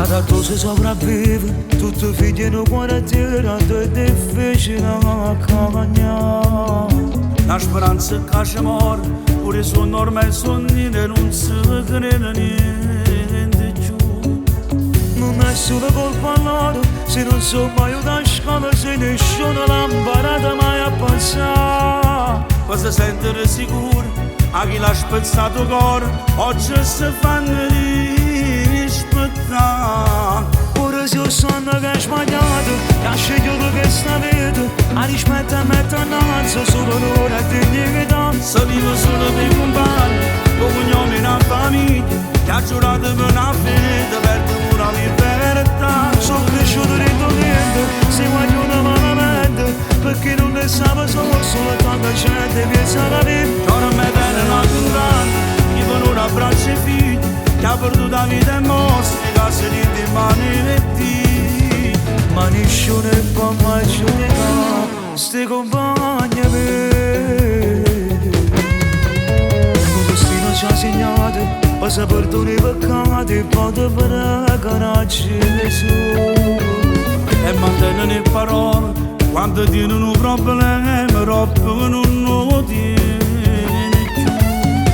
Cada tu si sopravvive, tutto figli in un quartiere, è difficile a cagnare. La speranza che ci muore, pure su norme e sonnine non si crede niente più. Non è solo colpa loro, se non so mai da scuola, se nessuno l'ha imparata mai a pensare. Ma si sente sicuro, a chi l'ha spezzato cuore, oggi si fanno rispettare. Ora se io sono che è sbagliato, che ha scelto questa vita, a rispetto e mette innanzi solo l'ora di dignità. Se vive solo per i compagni, con cognome in una famiglia, che ha giurato per una finita, per una libertà. Sono cresciuto dentro niente, se voglio una malamente, perché non ne sapeva solo tanta gente pensa la vita. Ora mi viene una condanna, chi per un abbraccio e figli, che ha perduto la vita e mostra, che si ride mani e dita. Ma nessuno può mai giudicare, sti compagni miei. Il destino ci ha segnato, passa per tutti i peccati, poi ti prega Gesù. E mantenere le parole, quando tiene un problema, troppo non lo tiene più.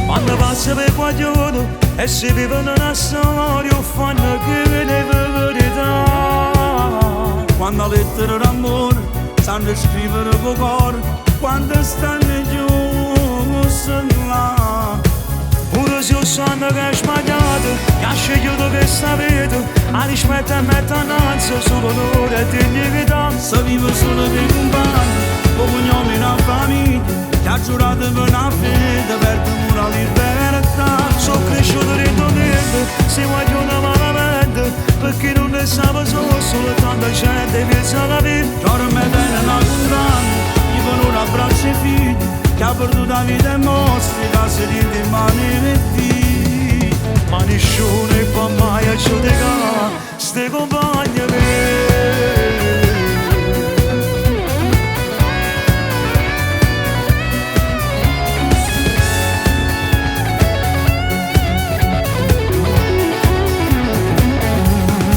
Quando passa per quaglione e si vivono una storia, fanno che ne verità. Quando la lettera d'amore sanno scrivere con cuore, quando stanno giù là. Pure se io sono che è sbagliato, che ha scelto questa vita, a rispetto e mette innanzi solo l'ora di dignità. Se vive solo per i compagni, con cognome in una famiglia, che ha giurato per una fede, per una libertà. Sono cresciuto dentro niente, se voglio una malamente, perché non ne sapeva solo tanta gente pensa la vita. Ora mi viene una condanna, chi per un abbraccio e figli, che ha perduto la vita e mostra, che si ride mani e dita. Ma nessuno può mai giudicare, sti compagni miei.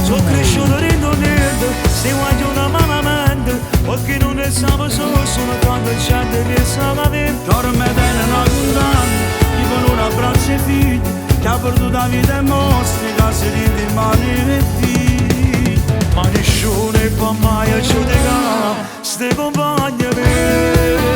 Sono cresciuto dentro niente, se voglio una malamente, perché non ne sapeva solo tanta gente pensa la vita. Ora mi viene una condanna, chi per un abbraccio e figli, che ha perduto la vita e mostra, che si ride mani e dita. Ma nessuno può mai giudicare, sti compagni miei.